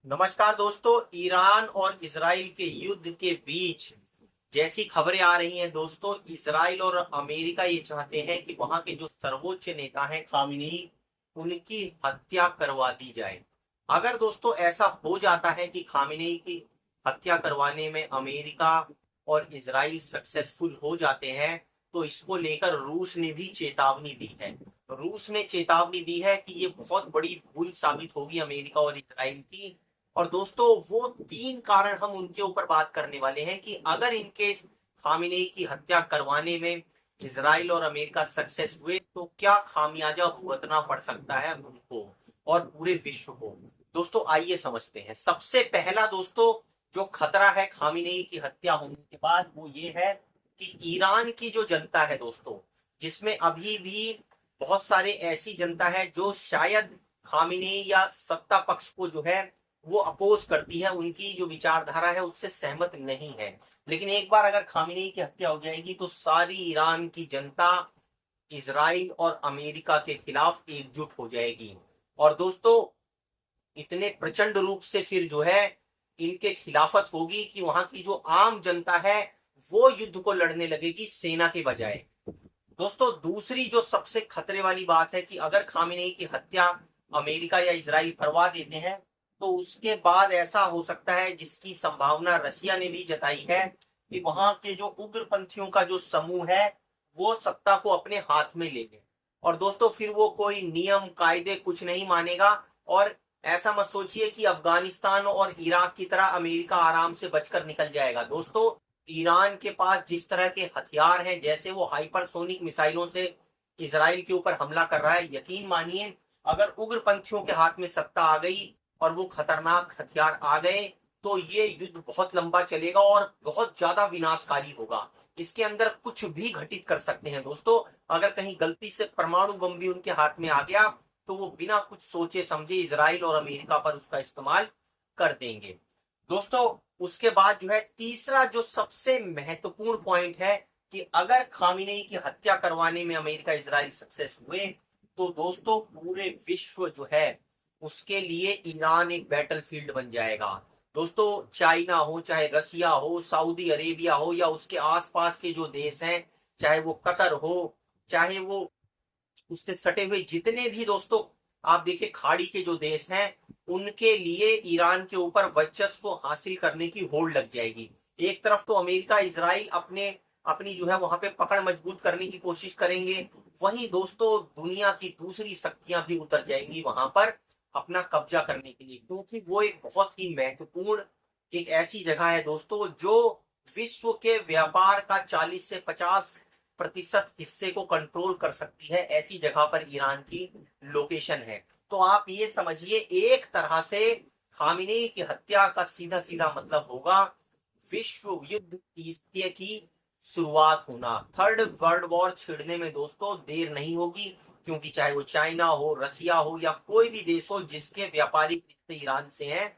नमस्कार दोस्तों। ईरान और इजराइल के युद्ध के बीच जैसी खबरें आ रही हैं दोस्तों, इजराइल और अमेरिका ये चाहते हैं कि वहां के जो सर्वोच्च नेता हैं खामेनी, उनकी हत्या करवा दी जाए। अगर दोस्तों ऐसा हो जाता है कि खामेनी की हत्या करवाने में अमेरिका और इजराइल सक्सेसफुल हो जाते हैं, तो इसको लेकर रूस ने भी चेतावनी दी है। रूस ने चेतावनी दी है कि ये बहुत बड़ी भूल साबित होगी अमेरिका और इजराइल की। और दोस्तों वो तीन कारण हम उनके ऊपर बात करने वाले हैं कि अगर इनके खामिनेई की हत्या करवाने में इजराइल और अमेरिका सक्सेस हुए तो क्या खामियाजा भुगतना पड़ सकता है उनको और पूरे विश्व को। दोस्तों आइए समझते हैं। सबसे पहला दोस्तों जो खतरा है खामिनेई की हत्या होने के बाद, वो ये है कि ईरान की जो जनता है दोस्तों, जिसमें अभी भी बहुत सारे ऐसी जनता है जो शायद खामिनेई या सत्ता पक्ष को जो है वो अपोज करती है, उनकी जो विचारधारा है उससे सहमत नहीं है। लेकिन एक बार अगर खामेनेई की हत्या हो जाएगी तो सारी ईरान की जनता इजराइल और अमेरिका के खिलाफ एकजुट हो जाएगी। और दोस्तों इतने प्रचंड रूप से फिर जो है इनके खिलाफत होगी कि वहां की जो आम जनता है वो युद्ध को लड़ने लगेगी सेना के बजाय। दोस्तों दूसरी जो सबसे खतरे वाली बात है कि अगर खामेनेई की हत्या अमेरिका या इजराइल करवा देते हैं तो उसके बाद ऐसा हो सकता है, जिसकी संभावना रशिया ने भी जताई है, कि वहां के जो उग्रपंथियों का जो समूह है वो सत्ता को अपने हाथ में ले ले। और दोस्तों फिर वो कोई नियम कायदे कुछ नहीं मानेगा। और ऐसा मत सोचिए कि अफगानिस्तान और इराक की तरह अमेरिका आराम से बचकर निकल जाएगा। दोस्तों ईरान के पास जिस तरह के हथियार हैं, जैसे वो हाइपरसोनिक मिसाइलों से इजराइल के ऊपर हमला कर रहा है, यकीन मानिए अगर उग्रपंथियों के हाथ में सत्ता आ गई और वो खतरनाक हथियार आ गए तो ये युद्ध बहुत लंबा चलेगा और बहुत ज्यादा विनाशकारी होगा। इसके अंदर कुछ भी घटित कर सकते हैं दोस्तों। अगर कहीं गलती से परमाणु बम भी उनके हाथ में आ गया तो वो बिना कुछ सोचे समझे इजराइल और अमेरिका पर उसका इस्तेमाल कर देंगे। दोस्तों उसके बाद जो है तीसरा जो सबसे महत्वपूर्ण पॉइंट है कि अगर खामेनेई की हत्या करवाने में अमेरिका इजराइल सक्सेस हुए तो दोस्तों पूरे विश्व जो है उसके लिए ईरान एक बैटलफील्ड बन जाएगा। दोस्तों चाइना हो, चाहे रसिया हो, सऊदी अरेबिया हो, या उसके आसपास के जो देश हैं, चाहे वो कतर हो, चाहे वो उससे सटे हुए जितने भी दोस्तों आप देखिए खाड़ी के जो देश हैं, उनके लिए ईरान के ऊपर वर्चस्व हासिल करने की होड़ लग जाएगी। एक तरफ तो अमेरिका इजराइल अपनी जो है वहां पे पकड़ मजबूत करने की कोशिश करेंगे, वहीं दोस्तों दुनिया की दूसरी शक्तियां भी उतर जाएंगी वहां पर अपना कब्जा करने के लिए, क्योंकि वो एक बहुत ही महत्वपूर्ण एक ऐसी जगह है दोस्तों जो विश्व के व्यापार का 40 से 50% हिस्से को कंट्रोल कर सकती है। ऐसी जगह पर ईरान की लोकेशन है। तो आप ये समझिए एक तरह से खामेनेई की हत्या का सीधा सीधा मतलब होगा विश्व युद्ध तीसरे की शुरुआत होना। थर्ड वर्ल्ड वॉर छिड़ने में दोस्तों देर नहीं होगी, क्योंकि चाहे वो चाइना हो, रसिया हो, या कोई भी देश हो जिसके व्यापारिक रिश्ते ईरान से हैं,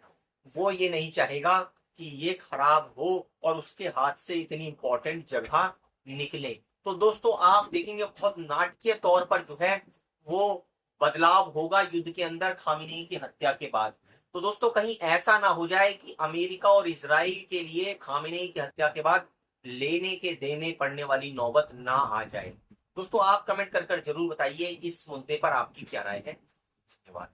वो ये नहीं चाहेगा कि ये खराब हो और उसके हाथ से इतनी इंपॉर्टेंट जगह निकले। तो दोस्तों आप देखेंगे बहुत नाटकीय तौर पर जो है वो बदलाव होगा युद्ध के अंदर खामेनेई की हत्या के बाद। तो दोस्तों कहीं ऐसा ना हो जाए कि अमेरिका और इजराइल के लिए खामेनेई की हत्या के बाद लेने के देने पड़ने वाली नौबत ना आ जाए। दोस्तों आप कमेंट कर जरूर बताइए इस मुद्दे पर आपकी क्या राय है। धन्यवाद।